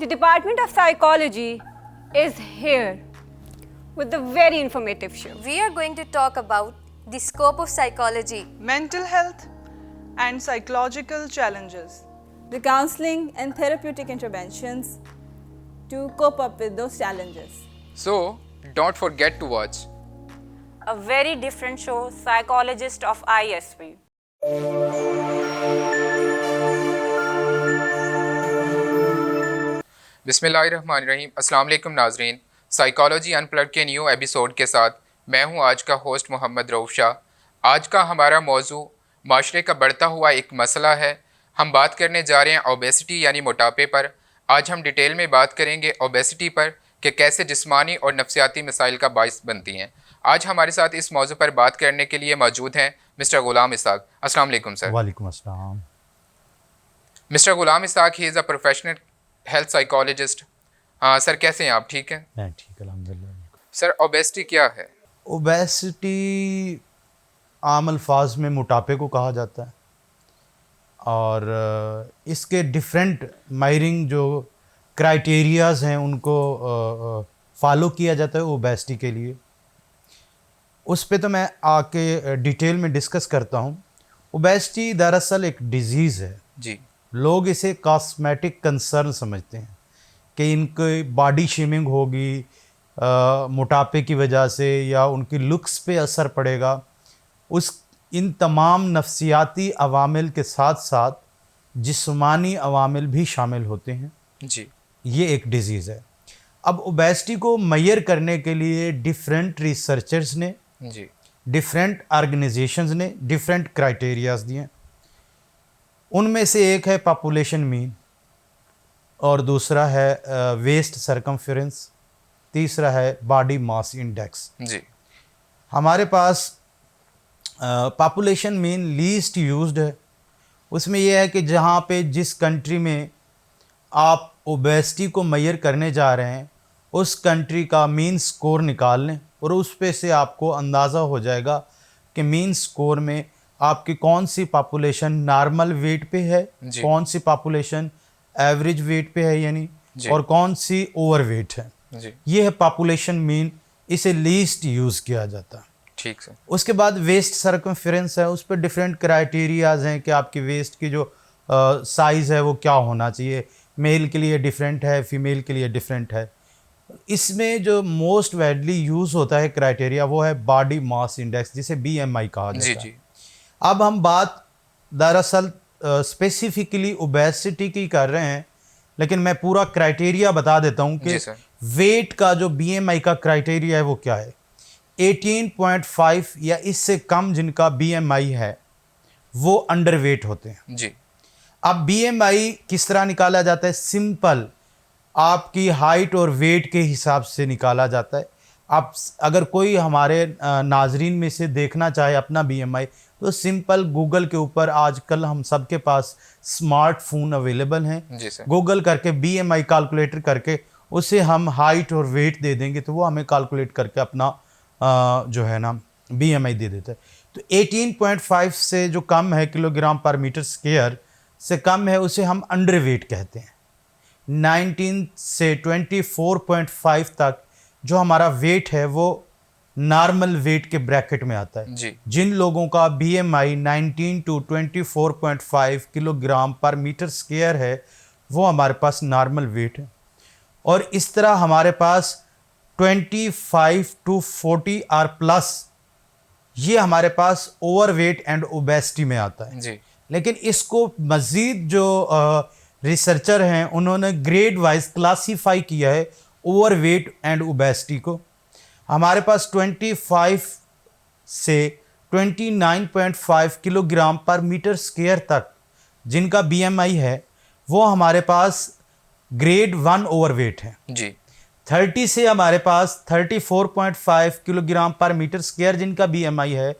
Department of Psychology is here with a very informative show. We are going to talk about the scope of psychology, mental health and psychological challenges, the counseling and therapeutic interventions to cope up with those challenges. So, don't forget to watch a very different show, Psychologist of ISV. बिस्मिल्लाहिर्रहमानिर्रहीम। अस्सलाम वालेकुम नाजरीन, psychology unplugged के new episode के साथ मैं हूं आज का होस्ट मोहम्मद रऊफ शाह। आज का हमारा मौजू माशरे का बढ़ता हुआ एक मसला है। हम बात करने जा रहे हैं ओबेसिटी यानी मोटापे पर। आज हम डिटेल में बात करेंगे ओबेसिटी पर कि कैसे जिस्मानी और नफ्सियाती मसाइल का बाइस बनती हैं। आज हमारे साथ इस मौजू पर बात करने के लिए मौजूद हैं मिस्टर गुलाम इसाक। अस्सलाम वालेकुम सर। वालेकुम अस्सलाम। Mister Ghulam Isaq, he is a professional health psychologist. Sir कैसे हैं आप? ठीक हैं? मैं ठीक, अल्हम्दुलिल्लाह। सर ओबेसिटी क्या है? ओबेसिटी आम अल्फाज में मोटापे को कहा जाता है और इसके डिफरेंट मायरिंग जो क्राइटेरियाज़ हैं उनको फॉलो किया जाता है ओबेसिटी के लिए। उस पे तो मैं आके डिटेल में डिस्कस करता हूँ। ओबेसिटी दरअसल एक डिज़ीज़ है जी। लोग इसे कॉस्मेटिक कंसर्न समझते हैं कि इनकी बॉडी शेमिंग होगी मोटापे की वजह से या उनकी लुक्स पे असर पड़ेगा। इन तमाम नफ्सियाती अवामिल के साथ साथ जिस्मानी अवामिल भी शामिल होते हैं जी। ये एक डिज़ीज़ है। अब ओबेसिटी को मेजर करने के लिए डिफरेंट रिसर्चर्स ने जी, डिफरेंट ऑर्गेनाइजेशंस ने डिफरेंट क्राइटेरियाज दिए। उनमें से एक है पॉपुलेशन मीन और दूसरा है वेस्ट सरकमफेरेंस, तीसरा है बॉडी मास इंडेक्स जी। हमारे पास पॉपुलेशन मीन लीस्ट यूज्ड है। उसमें यह है कि जहाँ पे जिस कंट्री में आप ओबेसिटी को मेजर करने जा रहे हैं उस कंट्री का मीन स्कोर निकाल लें और उस पे से आपको अंदाज़ा हो जाएगा कि मीन स्कोर में आपकी कौन सी पॉपुलेशन नॉर्मल वेट पे है, कौन सी पॉपुलेशन एवरेज वेट पे है यानी, और कौन सी ओवर वेट है जी। ये है पॉपुलेशन मीन, इसे लीस्ट यूज़ किया जाता है। ठीक सर। उसके बाद वेस्ट सरकमफेरेंस है, उस पर डिफरेंट क्राइटेरियाज हैं कि आपकी वेस्ट की जो साइज़ है वो क्या होना चाहिए। मेल के लिए डिफरेंट है, फीमेल के लिए डिफरेंट है। इसमें जो मोस्ट वाइडली यूज़ होता है क्राइटेरिया वो है बॉडी मास इंडेक्स, जिसे BMI कहा जाता है। जी। अब हम बात दरअसल स्पेसिफिकली ओबेसिटी की कर रहे हैं, लेकिन मैं पूरा क्राइटेरिया बता देता हूँ कि वेट का जो BMI का क्राइटेरिया है वो क्या है। 18.5 या इससे कम जिनका BMI है वो अंडर वेट होते हैं जी। अब BMI किस तरह निकाला जाता है? सिंपल, आपकी हाइट और वेट के हिसाब से निकाला जाता है। आप अगर कोई हमारे नाजरीन में से देखना चाहे अपना BMI तो सिंपल गूगल के ऊपर आजकल हम सबके पास स्मार्टफोन अवेलेबल हैं जी सर। गूगल करके BMI कैलकुलेटर करके उसे हम हाइट और वेट दे देंगे तो वो हमें कैलकुलेट करके अपना जो है ना BMI दे देता है। तो 18.5 से जो कम है किलोग्राम पर मीटर स्क्वायर से कम है उसे हम अंडर वेट कहते हैं। 19 से 24.5 तक जो हमारा वेट है वो नॉर्मल वेट के ब्रैकेट में आता है जी। जिन लोगों का BMI 19 टू 24.5 किलोग्राम पर मीटर स्क्वायर है वो हमारे पास नॉर्मल वेट है। और इस तरह हमारे पास 25 टू 40 और प्लस ये हमारे पास ओवर वेट एंड ओबेसिटी में आता है जी। लेकिन इसको मज़ीद जो रिसर्चर हैं उन्होंने ग्रेड वाइज क्लासीफाई किया है ओवर वेट एंड ओबेसिटी को। हमारे पास 25 से 29.5 किलोग्राम पर मीटर स्क्वायर तक जिनका BMI है वो हमारे पास ग्रेड 1 ओवर वेट है जी। 30 से हमारे पास 34.5 किलोग्राम पर मीटर स्क्वायर जिनका BMI है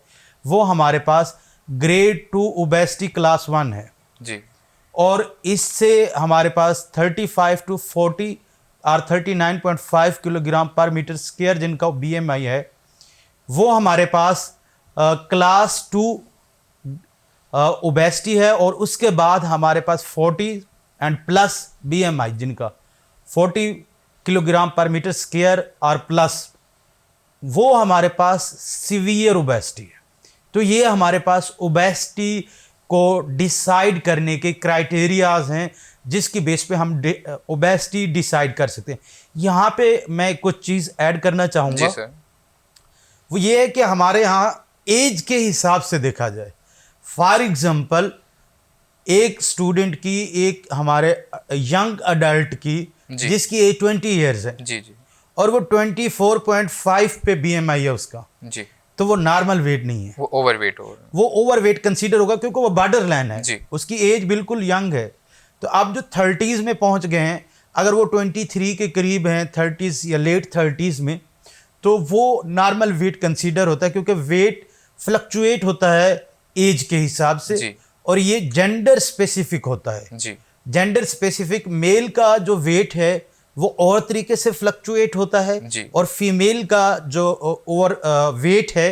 वो हमारे पास ग्रेड 2 ओबेसिटी क्लास 1 है जी। और इससे हमारे पास 35 टू 40 और 39.5 किलोग्राम पर मीटर स्क्वायर जिनका BMI है वो हमारे पास क्लास 2 ओबेसिटी है। और उसके बाद हमारे पास 40 एंड प्लस BMI जिनका 40 किलोग्राम पर मीटर स्क्वायर और प्लस, वो हमारे पास सीवियर ओबेसिटी है। तो ये हमारे पास ओबेसिटी को डिसाइड करने के क्राइटेरियाज हैं जिसकी बेस पे हम ओबेसिटी डिसाइड कर सकते हैं। यहाँ पे मैं कुछ चीज़ ऐड करना चाहूँगा, जी सर। वो ये है कि हमारे यहाँ एज के हिसाब से देखा जाए। फॉर एग्जांपल, एक स्टूडेंट की, एक हमारे यंग अडल्ट की जी। जिसकी एज 20 ईयर्स है जी जी और वो 24.5 पे BMI है उसका, जी, तो वो नॉर्मल वेट नहीं है, वो ओवरवेट हो रहा वो ओवर वेट कंसीडर होगा क्योंकि वो बॉर्डर लाइन है जी। उसकी एज बिल्कुल यंग है। तो अब जो 30s में पहुंच गए हैं, अगर वो 23 के करीब हैं, 30s या लेट 30s में, तो वो नॉर्मल वेट कंसीडर होता है क्योंकि वेट फ्लक्चुएट होता है एज के हिसाब से जी। और ये जेंडर स्पेसिफिक होता है। जी जेंडर स्पेसिफिक मेल का जो वेट है वो और तरीके से फ्लक्चुएट होता है जी। और फीमेल का जो ओवर वेट है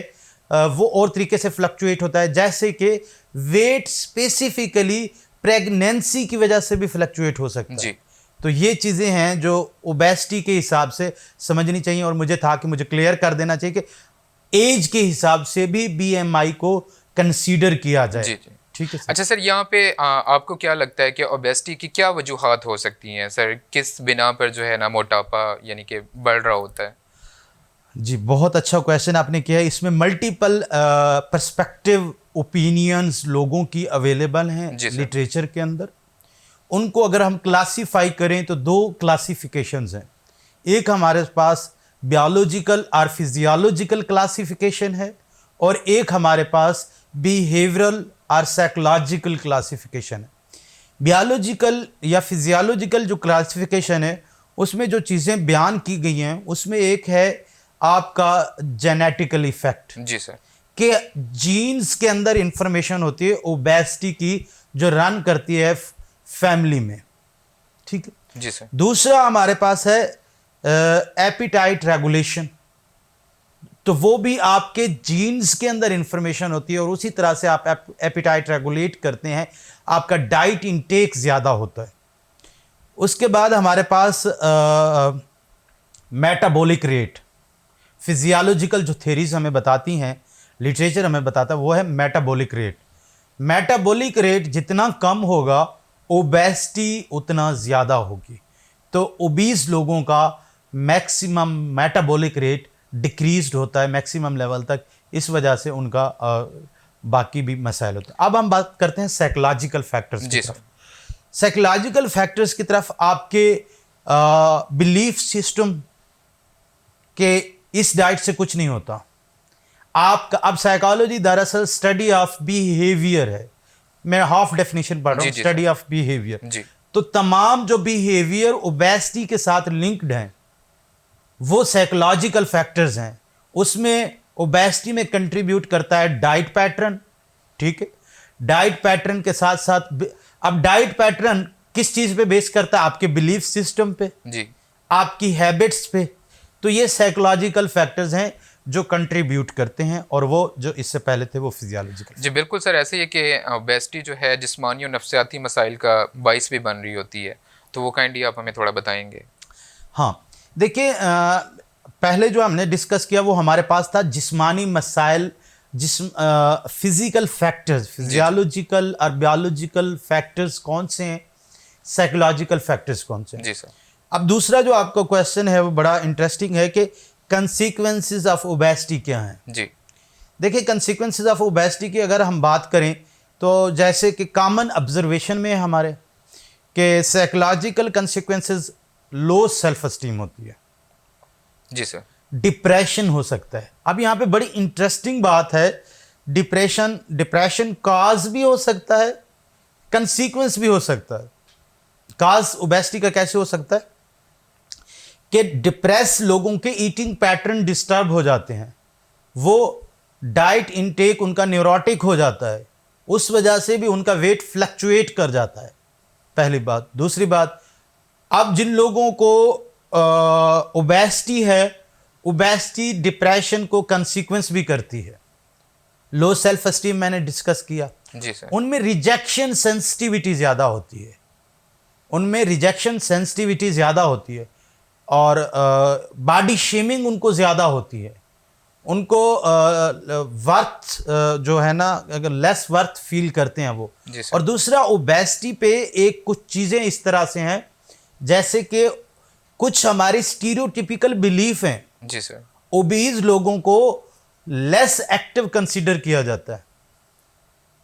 वो और तरीके से फ्लक्चुएट होता है। जैसे कि वेट स्पेसिफिकली प्रेगनेंसी की वजह से भी फ्लक्चुएट हो सकता है। जी। तो ये चीज़ें हैं जो ओबेसिटी के हिसाब से समझनी चाहिए और मुझे था कि मुझे क्लियर कर देना चाहिए कि एज के हिसाब से भी BMI को कंसीडर किया जाए। जी जी। ठीक है सर। अच्छा सर, यहाँ पे आपको क्या लगता है कि ओबेसिटी की क्या वजूहात हो सकती हैं सर? किस बिना पर जो है ना मोटापा यानी कि बढ़ रहा होता है? जी, बहुत अच्छा क्वेश्चन आपने किया है। इसमें मल्टीपल पर्सपेक्टिव ओपिनियंस लोगों की अवेलेबल हैं जी सर। लिटरेचर के अंदर। उनको अगर हम क्लासीफाई करें तो 2 क्लासिफिकेशंस हैं। एक हमारे पास बायोलॉजिकल और फिजियोलॉजिकल क्लासिफिकेशन है और एक हमारे पास बिहेवियरल और साइकोलॉजिकल क्लासिफिकेशन है। बायोलॉजिकल या फिजियोलॉजिकल जो क्लासिफिकेशन है उसमें जो चीज़ें बयान की गई हैं उसमें एक है आपका जेनेटिकल इफेक्ट, जी सर। कि जीन्स के अंदर इंफॉर्मेशन होती है ओबेसिटी की जो रन करती है फैमिली में। ठीक है। जी सर। दूसरा हमारे पास है एपिटाइट रेगुलेशन, तो वो भी आपके जीन्स के अंदर इंफॉर्मेशन होती है और उसी तरह से आप एपिटाइट रेगुलेट करते हैं, आपका डाइट इनटेक ज़्यादा होता है। उसके बाद हमारे पास मेटाबॉलिक रेट, फिजियोलॉजिकल जो थेरीज हमें बताती हैं, लिटरेचर हमें बताता है, वो है मेटाबॉलिक रेट। मेटाबॉलिक रेट जितना कम होगा ओबेसिटी उतना ज़्यादा होगी। तो ओबीज लोगों का मैक्सिमम मेटाबॉलिक रेट डिक्रीज्ड होता है मैक्सिमम लेवल तक, इस वजह से उनका बाकी भी मसाइल होते हैं। अब हम बात करते हैं साइकोलॉजिकल फैक्टर्स की जी तरफ। सर। साइकोलॉजिकल फैक्टर्स की तरफ आपके बिलीफ सिस्टम के इस डाइट से कुछ नहीं होता आपका। अब साइकोलॉजी दरअसल स्टडी ऑफ बिहेवियर है, मैं हाफ डेफिनेशन पढ़ रहा हूँ, जी, जी, स्टडी ऑफ बिहेवियर। जी। तो तमाम जो बिहेवियर ओबेसिटी के साथ लिंक्ड हैं वो साइकोलॉजिकल फैक्टर्स हैं। उसमें ओबेसिटी में कंट्रीब्यूट करता है डाइट पैटर्न। ठीक है, डाइट पैटर्न के साथ साथ अब डाइट पैटर्न किस चीज़ पे बेस करता है? आपके बिलीफ सिस्टम पे, जी। आपकी हैबिट्स पे। तो ये साइकोलॉजिकल फैक्टर्स हैं जो कंट्रीब्यूट करते हैं और वो जो इससे पहले थे वो फिजियोलॉजिकल। जी बिल्कुल सर, ऐसे ही है कि ओबेसिटी जो है जिस्मानी और नफ्सियाती मसाइल का बाइस भी बन रही होती है, तो वो काइंडली आप हमें थोड़ा बताएंगे। हाँ, देखिए पहले जो हमने डिस्कस किया वो हमारे पास था जिस्मानी मसाइल, फिजिकल फैक्टर्स, फिजियोलॉजिकल और बायोलॉजिकल फैक्टर्स कौन से हैं, साइकोलॉजिकल फैक्टर्स कौन से हैं। जी सर। अब दूसरा जो आपका क्वेश्चन है वो बड़ा इंटरेस्टिंग है कि कंसिक्वेंसेस ऑफ ओबेसिटी क्या हैं। जी। देखिए, कंसिक्वेंसेस ऑफ ओबेसिटी की अगर हम बात करें तो जैसे कि कॉमन ऑब्जर्वेशन में हमारे कि psychological consequences low self esteem होती है, जी सर। डिप्रेशन हो सकता है। अब यहाँ पे बड़ी इंटरेस्टिंग बात है, डिप्रेशन काज भी हो सकता है, कंसीक्वेंस भी हो सकता है। काज ओबेसिटी का कैसे हो सकता है कि डिप्रेस लोगों के ईटिंग पैटर्न डिस्टर्ब हो जाते हैं, वो डाइट इनटेक उनका न्यूरोटिक हो जाता है, उस वजह से भी उनका वेट फ्लक्चुएट कर जाता है, पहली बात। दूसरी बात, अब जिन लोगों को ओबेसिटी है, ओबेसिटी डिप्रेशन को कंसीक्वेंस भी करती है। लो सेल्फ एस्टीम मैंने डिस्कस किया, जी सर। उनमें रिजेक्शन सेंसिटिविटी ज़्यादा होती है। उनमें रिजेक्शन सेंसिटिविटी ज़्यादा होती है और बॉडी शेमिंग उनको ज़्यादा होती है, उनको वर्थ जो है ना अगर लेस वर्थ फील करते हैं वो। जी सर। और दूसरा ओबेसिटी पे एक कुछ चीज़ें इस तरह से हैं जैसे कि कुछ हमारी स्टीरियोटिपिकल बिलीफ हैं। जी सर। ओबीज लोगों को लेस एक्टिव कंसीडर किया जाता है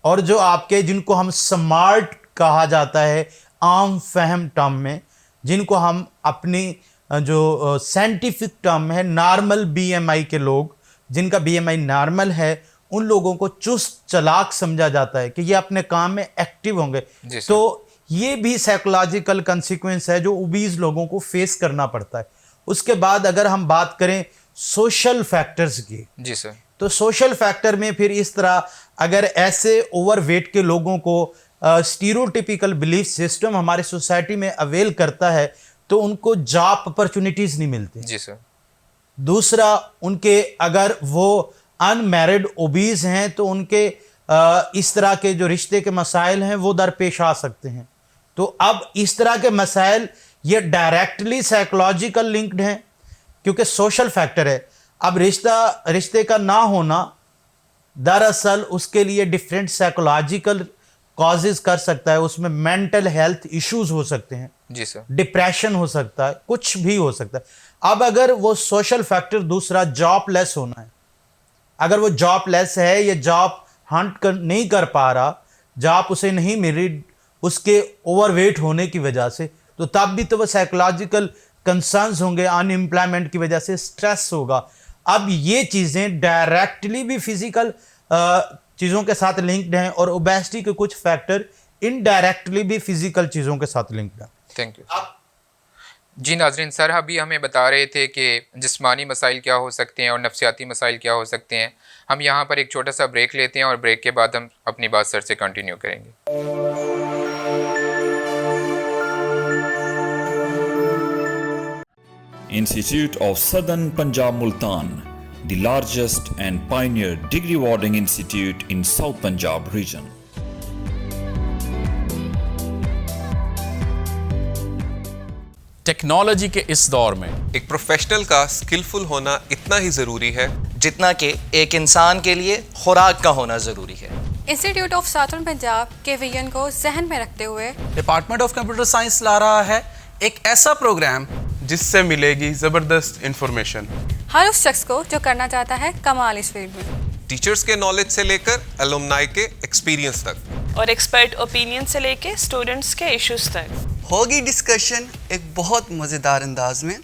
और जो आपके जिनको हम स्मार्ट कहा जाता है आम फहम टर्म में, जिनको हम अपनी जो साइंटिफिक टर्म है नॉर्मल बीएमआई के लोग, जिनका बीएमआई नॉर्मल है, उन लोगों को चुस्त चालाक समझा जाता है कि ये अपने काम में एक्टिव होंगे। तो ये भी साइकोलॉजिकल कंसिक्वेंस है जो ओबीज लोगों को फेस करना पड़ता है। उसके बाद अगर हम बात करें सोशल फैक्टर्स की, जी सर, तो सोशल फैक्टर में फिर इस तरह अगर ऐसे ओवरवेट के लोगों को स्टीरियोटिपिकल बिलीफ सिस्टम हमारी सोसाइटी में अवेल करता है तो उनको जॉब अपॉर्चुनिटीज नहीं मिलती। जी सर। दूसरा, उनके अगर वो अनमैरिड ओबीज हैं तो उनके इस तरह के जो रिश्ते के मसाइल हैं वो दरपेश आ सकते हैं। तो अब इस तरह के मसाइल ये डायरेक्टली साइकोलॉजिकल लिंक्ड हैं क्योंकि सोशल फैक्टर है। अब रिश्ते का ना होना दरअसल उसके लिए डिफरेंट साइकोलॉजिकल कॉजेज कर सकता है, उसमें मेंटल हेल्थ इश्यूज हो सकते हैं। जी सर। डिप्रेशन हो सकता है, कुछ भी हो सकता है। अब अगर वो सोशल फैक्टर दूसरा जॉबलेस होना है, अगर वो जॉबलेस है या जॉब हंट नहीं कर पा रहा, जॉब उसे नहीं मिल रही उसके ओवरवेट होने की वजह से, तो तब भी तो वो साइकोलॉजिकल कंसर्न्स होंगे, अनएम्प्लॉयमेंट की वजह से स्ट्रेस होगा। अब ये चीज़ें डायरेक्टली भी फिजिकल चीज़ों के साथ लिंक्ड हैं और ओबेसिटी के कुछ फैक्टर इनडायरेक्टली भी फिजिकल चीज़ों के साथ लिंक्ड हैं। Thank you. जी नाजरीन, सर अभी हमें बता रहे थे कि जिस्मानी मसाइल क्या हो सकते हैं और नफ्सियाती मसाइल क्या हो सकते हैं। हम यहाँ पर एक छोटा सा ब्रेक लेते हैं और ब्रेक के बाद हम अपनी बात सर से कंटिन्यू करेंगे। Institute of Southern Punjab Multan, the largest and pioneer degree awarding institute in South Punjab region. Technology के इस दौर में एक प्रोफेशनल का स्किलफुल होना इतना ही ज़रूरी है जितना कि एक इंसान के लिए खुराक का होना ज़रूरी है। इंस्टीट्यूट ऑफ साउथर्न पंजाब के विजन को जहन में रखते हुए डिपार्टमेंट ऑफ कंप्यूटर साइंस ला रहा है एक ऐसा प्रोग्राम जिससे मिलेगी ज़बरदस्त इंफॉर्मेशन हर उस शख्स को जो करना चाहता है कमाल इस फील्ड में। टीचर्स के नॉलेज से लेकर एलुमनाई के एक्सपीरियंस तक और एक्सपर्ट ओपिनियन से लेके स्टूडेंट्स के इश्यूज तक होगी डिस्कशन एक बहुत मज़ेदार अंदाज में।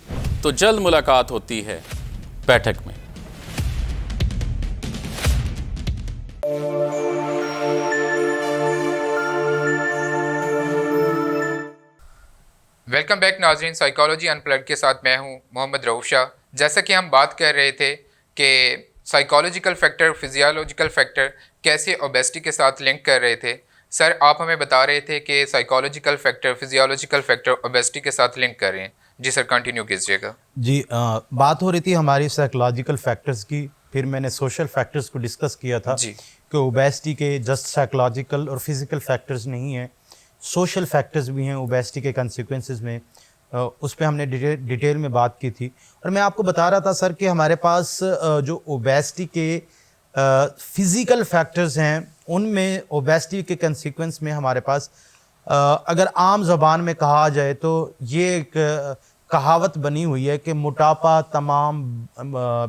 तो जल्द मुलाकात होती है बैठक में। वेलकम बैक नाजरीन, साइकोलॉजी अनप्लग्ड के साथ मैं हूं मोहम्मद रऊफ शाह। जैसा कि हम बात कर रहे थे कि साइकोलॉजिकल फैक्टर, फिजियोलॉजिकल फैक्टर कैसे ओबेसिटी के साथ लिंक कर रहे थे। सर आप हमें बता रहे थे कि psychological factor, physiological factor obesity के साथ लिंक कर रहे हैं। जी सर, कंटिन्यू कीजिएगा। जी बात हो रही थी हमारी साइकोलॉजिकल फैक्टर्स की, फिर मैंने सोशल फैक्टर्स को डिस्कस किया था जी कि ओबेसिटी के जस्ट साइकोलॉजिकल और फिजिकल फैक्टर्स नहीं हैं, सोशल फैक्टर्स भी हैं ओबेसिटी के कंसिक्वेंसेस में। उस पर हमने डिटेल में बात की थी और मैं आपको बता रहा था सर कि हमारे पास जो ओबेसिटी के फिज़िकल फैक्टर्स हैं उनमें ओबेसिटी के कंसिक्वेंस में हमारे पास अगर आम ज़बान में कहा जाए तो ये एक कहावत बनी हुई है कि मोटापा तमाम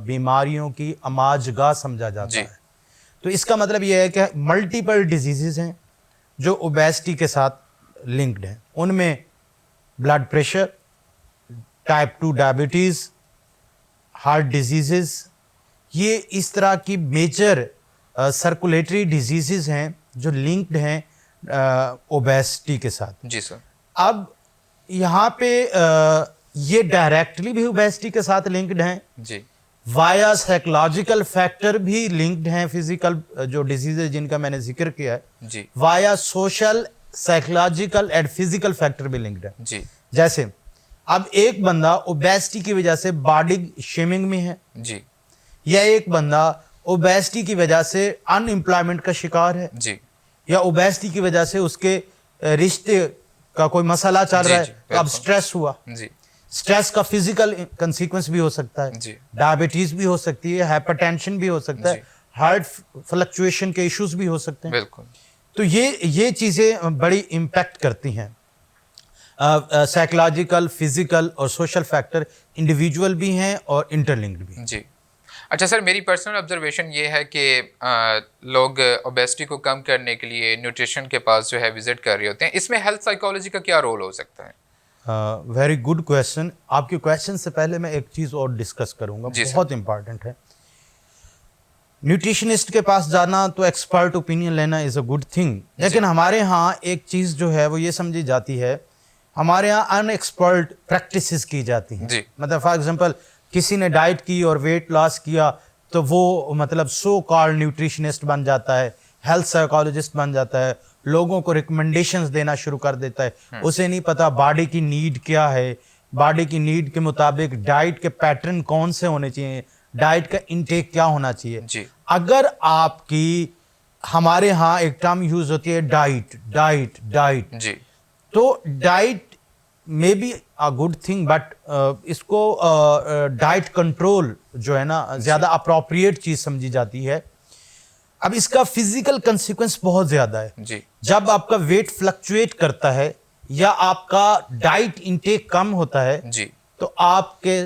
बीमारियों की अमाजगाह समझा जाता है। तो इसका मतलब ये है कि मल्टीपल डिजीज़ हैं जो ओबेसिटी के साथ लिंक्ड हैं। उनमें blood pressure, type 2 diabetes, heart disease, ये इस तरह की मेजर सर्कुलेटरी डिजीज़ हैं जो लिंक्ड हैं ओबेसिटी के साथ। जी सर। अब यहाँ पे ये डायरेक्टली भी ओबेसिटी के साथ लिंक्ड हैं जी, वाया साइकोलॉजिकल फैक्टर भी लिंक्ड हैं फिजिकल जो डिजीज़ जिनका मैंने जिक्र किया है जी, via social psychological and physical factor भी लिंक्ड है जी। जैसे अब एक बंदा ओबेसिटी की वजह से बॉडी शेमिंग में है जी, या एक बंदा ओबेसिटी की वजह से अनएम्प्लॉयमेंट का शिकार है जी, या ओबेसिटी की वजह से उसके रिश्ते का कोई मसला चल जी, रहा है जी, तो अब बिल्कुल। स्ट्रेस हुआ, जी स्ट्रेस का फिजिकल कंसीक्वेंस भी हो सकता है, जी। डायबिटीज भी हो सकती है, हाइपरटेंशन भी हो सकता है, जी। हार्ट फ्लक्चुएशन के इश्यूज भी हो सकते हैं। बिल्कुल। तो ये चीज़ें बड़ी इम्पैक्ट करती हैं। साइकोलॉजिकल, फिजिकल और सोशल फैक्टर इंडिविजुअल भी हैं और इंटरलिंक्ड भी। जी। अच्छा सर, मेरी पर्सनल ऑब्जर्वेशन ये है कि लोग ओबेसिटी को कम करने के लिए न्यूट्रिशन के पास जो है विजिट कर रहे होते हैं, इसमें हेल्थ साइकोलॉजी का क्या रोल हो सकता है? Very good question. आपके क्वेश्चन से पहले मैं एक चीज़ और डिस्कस करूंगा, जी सर। बहुत इंपॉर्टेंट है। न्यूट्रिशनिस्ट के पास जाना तो एक्सपर्ट ओपिनियन लेना इज़ अ गुड थिंग, लेकिन हमारे यहाँ एक चीज़ जो है वो ये समझी जाती है, हमारे यहाँ अनएक्सपर्ट प्रैक्टिसेस की जाती हैं। जी। मतलब फॉर एग्जांपल किसी ने डाइट की और वेट लॉस किया तो वो मतलब सो कॉल्ड न्यूट्रिशनिस्ट बन जाता है, हेल्थ साइकोलॉजिस्ट बन जाता है, लोगों को रिकमेंडेशंस देना शुरू कर देता है। उसे नहीं पता बॉडी की नीड क्या है, बॉडी की नीड के मुताबिक डाइट के पैटर्न कौन से होने चाहिए, डाइट का इनटेक क्या होना चाहिए। जी। अगर आपकी, हमारे यहाँ एक टर्म यूज होती है डाइट डाइट डाइट, जी तो diet may be a good thing, but इसको डाइट कंट्रोल जो है ना ज़्यादा अप्रोप्रिएट चीज़ समझी जाती है। अब इसका फिजिकल कंसिक्वेंस बहुत ज़्यादा है। जी जब आपका वेट फ्लक्चुएट करता है या आपका डाइट इंटेक कम होता है जी तो आपके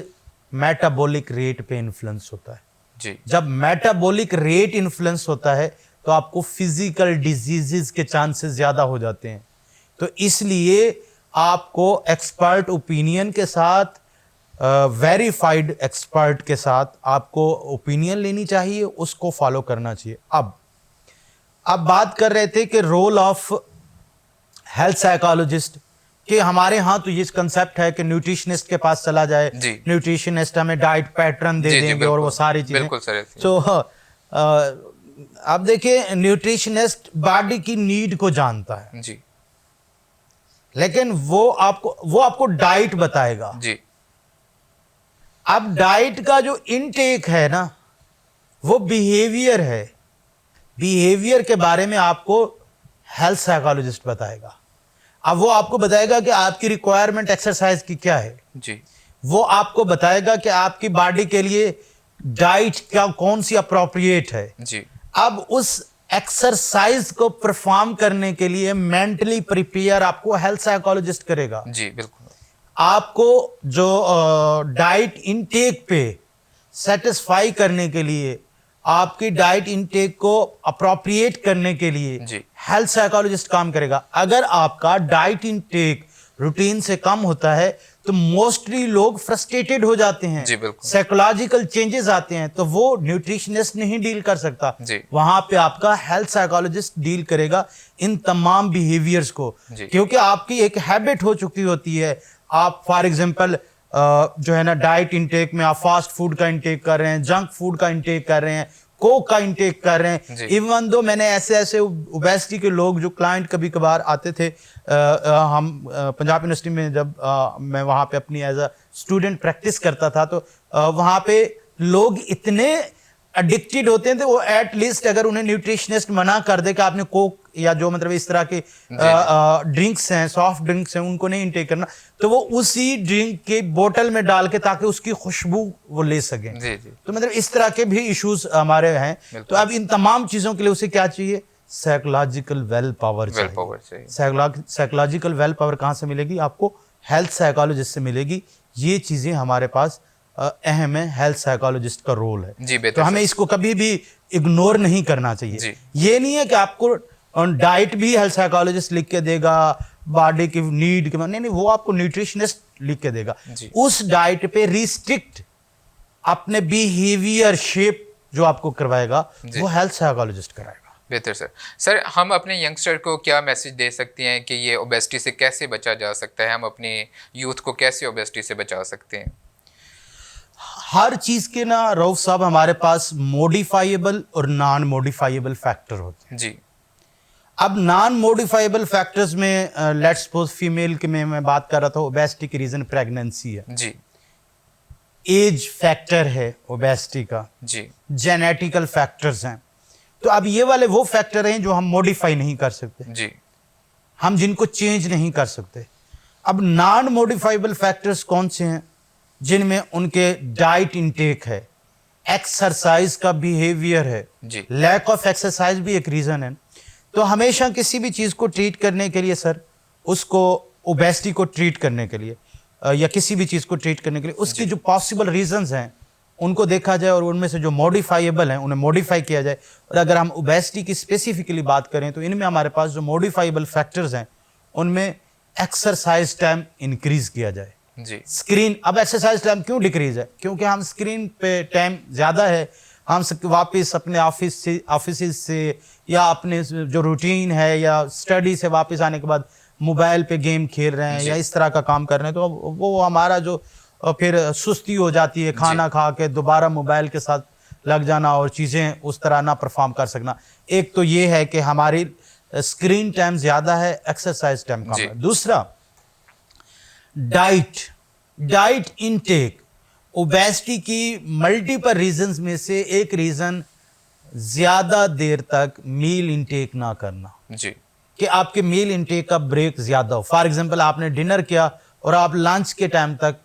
मेटाबॉलिक रेट पे इन्फ्लुएंस होता है। जी जब मेटाबॉलिक रेट इन्फ्लुएंस होता है तो आपको फिजिकल डिजीजेस के चांसेस ज़्यादा हो जाते हैं। तो इसलिए आपको एक्सपर्ट ओपिनियन के साथ, वेरीफाइड एक्सपर्ट के साथ आपको ओपिनियन लेनी चाहिए, उसको फॉलो करना चाहिए। अब बात कर रहे थे कि रोल ऑफ हेल्थ साइकोलॉजिस्ट, कि हमारे यहाँ तो ये कंसेप्ट है कि न्यूट्रिशनिस्ट के पास चला जाए, जी। न्यूट्रिशनिस्ट हमें डाइट पैटर्न दे जी, जी, देंगे और वो बिल्कुल। सारी चीजें। बिल्कुल सर, ऐसे ही। तो अब देखिए, न्यूट्रिशनिस्ट बॉडी की नीड को जानता है, जी लेकिन वो आपको डाइट बताएगा। जी अब डाइट का जो इनटेक है ना, वो बिहेवियर है। बिहेवियर के बारे में आपको हेल्थ साइकोलॉजिस्ट बताएगा। अब वो आपको बताएगा कि आपकी रिक्वायरमेंट एक्सरसाइज की क्या है, जी वो आपको बताएगा कि आपकी बॉडी के लिए डाइट क्या, कौन सी अप्रोप्रिएट है। जी अब उस एक्सरसाइज को परफॉर्म करने के लिए मेंटली प्रिपेयर आपको हेल्थ साइकोलॉजिस्ट करेगा। जी बिल्कुल। आपको जो डाइट इनटेक पे सेटिस्फाई करने के लिए, आपकी डाइट इनटेक को अप्रोप्रिएट करने के लिए जी। हेल्थ साइकोलॉजिस्ट काम करेगा। अगर आपका डाइट इनटेक रूटीन से कम होता है तो मोस्टली लोग फ्रस्ट्रेटेड हो जाते हैं, जी, बिल्कुल। साइकोलॉजिकल चेंजेस आते हैं, तो वो न्यूट्रिशनिस्ट नहीं डील कर सकता। जी। वहां पे आपका हेल्थ साइकोलॉजिस्ट डील करेगा इन तमाम बिहेवियर्स को, जी। क्योंकि आपकी एक हैबिट हो चुकी होती है। आप फॉर एग्जांपल जो है ना, डाइट इंटेक में आप फास्ट फूड का इंटेक कर रहे हैं, जंक फूड का इंटेक कर रहे हैं, कोक का इंटेक कर रहे हैं। इवन दो मैंने ऐसे ओबेसिटी के लोग जो क्लाइंट कभी कभार आते थे, हम पंजाब यूनिवर्सिटी में जब मैं वहाँ पे अपनी एज अ स्टूडेंट प्रैक्टिस करता था, तो वहाँ पे लोग इतने एडिक्टेड होते हैं, तो वो एट लीस्ट अगर उन्हें न्यूट्रिशनिस्ट मना कर दे कि आपने कोक या जो मतलब इस तरह के ड्रिंक्स हैं, सॉफ्ट ड्रिंक्स हैं, उनको नहीं इंटेक करना, तो वो उसी ड्रिंक के बोतल में डाल के ताकि उसकी खुशबू वो ले सकें। जी जी तो मतलब इस तरह के भी इश्यूज हमारे हैं। तो अब इन तमाम चीज़ों के लिए उसे क्या चाहिए? साइकोलॉजिकल वेल पावर चाहिए। साइकोलॉजिकल वेल पावर कहाँ से मिलेगी? आपको हेल्थ साइकोलॉजिस्ट से मिलेगी। ये चीज़ें हमारे पास अहम है, हेल्थ साइकोलॉजिस्ट का रोल है। जी, बेहतर तो हमें सर। इसको कभी भी इग्नोर नहीं करना चाहिए। जी। ये नहीं है कि आपको डाइट भी हेल्थ साइकोलॉजिस्ट लिख के देगा, बॉडी की नीड के, नहीं, वो आपको न्यूट्रिशनिस्ट लिख के देगा। जी। उस डाइट पे रिस्ट्रिक्ट अपने बिहेवियर शेप जो आपको करवाएगा, जी। वो हेल्थ साइकोलॉजिस्ट कराएगा। बेहतर सर। सर, हम अपने यंगस्टर को क्या मैसेज दे सकते हैं कि ये ओबेसिटी से कैसे बचा जा सकता है? हम अपने यूथ को कैसे ओबेसिटी से बचा सकते हैं? हर चीज के ना रऊफ साहब, हमारे पास मॉडिफाइबल और नॉन मॉडिफाइबल फैक्टर होते हैं। जी अब नॉन मॉडिफाइबल फैक्टर्स में लेट्स सपोज फीमेल के में मैं बात कर रहा था, ओबेसिटी की रीजन प्रेगनेंसी है, जी एज फैक्टर है ओबेसिटी का, जी जेनेटिकल फैक्टर्स हैं। तो अब ये वाले वो फैक्टर हैं जो हम मॉडिफाई नहीं कर सकते। जी हम जिनको चेंज नहीं कर सकते। अब नॉन मॉडिफाइबल फैक्टर्स कौन से हैं? जिनमें उनके डाइट इनटेक है, एक्सरसाइज का बिहेवियर है, लैक ऑफ एक्सरसाइज भी एक रीज़न है। तो हमेशा किसी भी चीज़ को ट्रीट करने के लिए सर, उसको ओबेसिटी को ट्रीट करने के लिए या किसी भी चीज़ को ट्रीट करने के लिए उसकी जो पॉसिबल रीजंस हैं उनको देखा जाए और उनमें से जो मॉडिफाइबल हैं उन्हें मॉडिफाई किया जाए। और अगर हम ओबेसिटी की स्पेसिफिकली बात करें तो इनमें हमारे पास जो मॉडिफाइबल फैक्टर्स हैं उनमें एक्सरसाइज टाइम इंक्रीज किया जाए जी। स्क्रीन, अब एक्सरसाइज टाइम क्यों डिक्रीज है? क्योंकि हम स्क्रीन पे टाइम ज़्यादा है, हम वापस अपने ऑफिस से या अपने जो रूटीन है या स्टडी से वापस आने के बाद मोबाइल पे गेम खेल रहे हैं या इस तरह का काम कर रहे हैं, तो वो हमारा जो फिर सुस्ती हो जाती है, खाना खा के दोबारा मोबाइल के साथ लग जाना और चीज़ें उस तरह ना परफॉर्म कर सकना। एक तो ये है कि हमारी स्क्रीन टाइम ज़्यादा है, एक्सरसाइज टाइम कम है। दूसरा डाइट इनटेक, ओबेसिटी की मल्टीपल रीजंस में से एक रीज़न ज़्यादा देर तक मील इनटेक ना करना जी, कि आपके मील इनटेक का ब्रेक ज़्यादा हो। फॉर एग्जांपल आपने डिनर किया और आप लंच के टाइम तक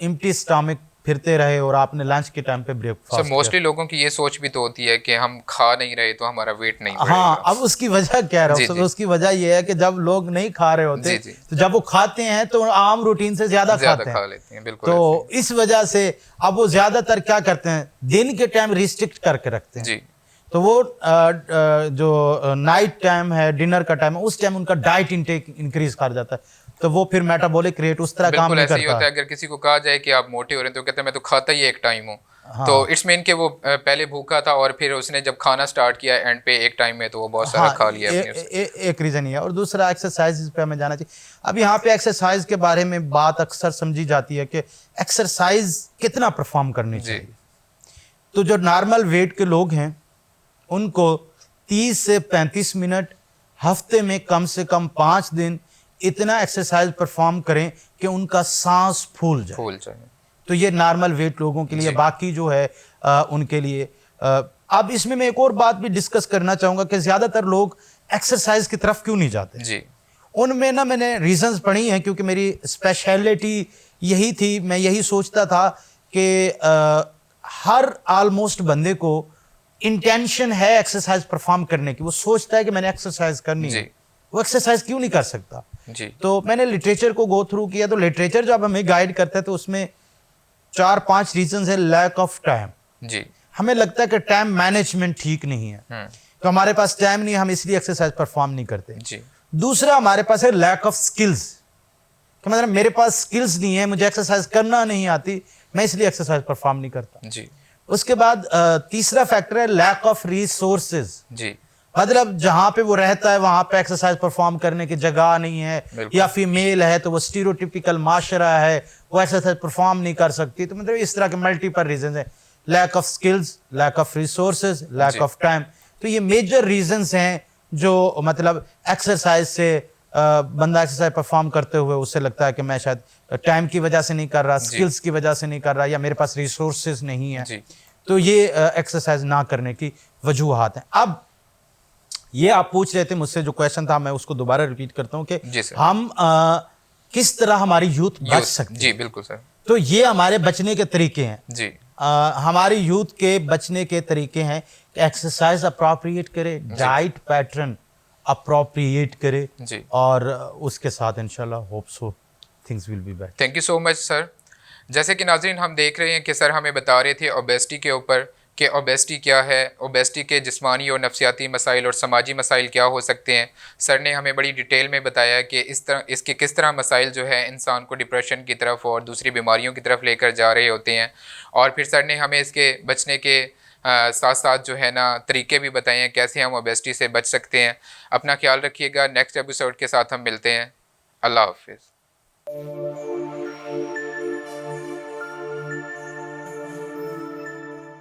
एम्प्टी स्टमक फिरते रहे और आपने लंच के टाइम पे ब्रेकफास्ट। मोस्टली लोगों की ये सोच भी तो होती है कि हम खा नहीं रहे तो हमारा वेट नहीं बढ़ेगा। हाँ, अब उसकी वजह क्या है? उसकी वजह ये है कि जब लोग नहीं खा रहे होते तो जब वो खाते हैं तो आम रूटीन से ज्यादा खाते हैं, खा लेते हैं, बिल्कुल। तो इस वजह से अब वो ज्यादातर क्या करते हैं, दिन के टाइम रिस्ट्रिक्ट करके रखते हैं जी। तो वो जो नाइट टाइम है, डिनर का टाइम है, उस टाइम उनका डाइट इंटेक इंक्रीज कर जाता है, तो वो फिर मेटाबॉलिक रेट उस तरह काम नहीं करता। होता है अगर किसी को कहा जाए कि आप मोटे हो रहे हैं तो कहते हैं मैं तो खाता ही एक टाइम हूँ। हाँ। तो इट्स मीन कि वो पहले भूखा था और फिर उसने जब खाना स्टार्ट किया एंड पे एक टाइम में तो वो बहुत सारा खा लिया। एक रीजन ये है। और दूसरा एक्सरसाइज पे हमें जाना चाहिए। अब यहाँ पे एक्सरसाइज के बारे में बात अक्सर समझी जाती है कि एक्सरसाइज कितना परफॉर्म करनी चाहिए। तो जो नॉर्मल वेट के लोग हैं उनको 30 से 35 मिनट हफ्ते में कम से कम 5 दिन इतना एक्सरसाइज परफॉर्म करें कि उनका सांस फूल जाए। तो ये नॉर्मल वेट लोगों के लिए, बाकी जो है उनके लिए। अब इसमें मैं एक और बात भी डिस्कस करना चाहूंगा कि ज्यादातर लोग एक्सरसाइज की तरफ क्यों नहीं जाते जी। उनमें ना मैंने रीजंस पढ़ी हैं, क्योंकि मेरी स्पेशलिटी यही थी। मैं यही सोचता था कि हर ऑलमोस्ट बंदे को इंटेंशन है एक्सरसाइज परफॉर्म करने की, वो सोचता है कि मैंने एक्सरसाइज करनी है, वो एक्सरसाइज क्यों नहीं कर सकता जी। तो मैंने लिटरेचर को गो थ्रू किया, तो लिटरेचर जब हमें गाइड करता है तो उसमें 4-5 रीजंस है। लैक ऑफ टाइम जी, हमें लगता है कि टाइम मैनेजमेंट ठीक नहीं है, तो हमारे पास टाइम नहीं, हम इसलिए एक्सरसाइज परफॉर्म नहीं करते जी। दूसरा हमारे पास है लैक ऑफ स्किल्स, कि मतलब मेरे पास स्किल्स नहीं है, मुझे एक्सरसाइज करना नहीं आती, मैं इसलिए एक्सरसाइज परफॉर्म नहीं करता जी। उसके बाद तीसरा फैक्टर है लैक ऑफ रिसोर्सेज जी, मतलब जहां पे वो रहता है वहां पे एक्सरसाइज परफॉर्म करने की जगह नहीं है, या फीमेल है तो वो स्टीरियोटिपिकल माशरा है, वो एक्सरसाइज परफॉर्म नहीं कर सकती। तो मतलब इस तरह के मल्टीपल रीजंस हैं, lack of skills, lack of resources, lack of time. तो ये मेजर रीजंस हैं जो मतलब एक्सरसाइज से बंदा एक्सरसाइज परफॉर्म करते हुए उससे लगता है कि मैं शायद टाइम की वजह से नहीं कर रहा, स्किल्स की वजह से नहीं कर रहा, या मेरे पास रिसोर्सेज नहीं है, तो ये एक्सरसाइज ना करने की वजूहात हैं। अब ये आप पूछ रहे थे मुझसे, जो क्वेश्चन था मैं उसको दोबारा रिपीट करता हूँ कि हम किस तरह हमारी यूथ बच सकते हैं। जी बिल्कुल सर। तो ये हमारे बचने के तरीके हैं जी। हमारी यूथ के बचने के तरीके हैं कि एक्सरसाइज अप्रोप्रिएट करे, डाइट पैटर्न अप्रोप्रिएट करे जी, और उसके साथ इंशाल्लाह hope so things will be better. Thank you so much sir. जैसे कि नाज़रीन हम देख रहे हैं कि सर हमें बता रहे थे ओबेसिटी के ऊपर कि ओबेसिटी क्या है, ओबेसिटी के जिस्मानी और नफ्सियाती मसाइल और समाजी मसाइल क्या हो सकते हैं। सर ने हमें बड़ी डिटेल में बताया कि इसके किस तरह मसाइल जो है इंसान को डिप्रेशन की तरफ और दूसरी बीमारियों की तरफ लेकर जा रहे होते हैं। और फिर सर ने हमें इसके बचने के साथ साथ जो है ना तरीके भी बताए हैं कैसे हम ओबेसिटी से बच सकते हैं। अपना ख्याल रखिएगा। नेक्स्ट एपिसोड के साथ हम मिलते हैं। अल्लाह हाफिज़।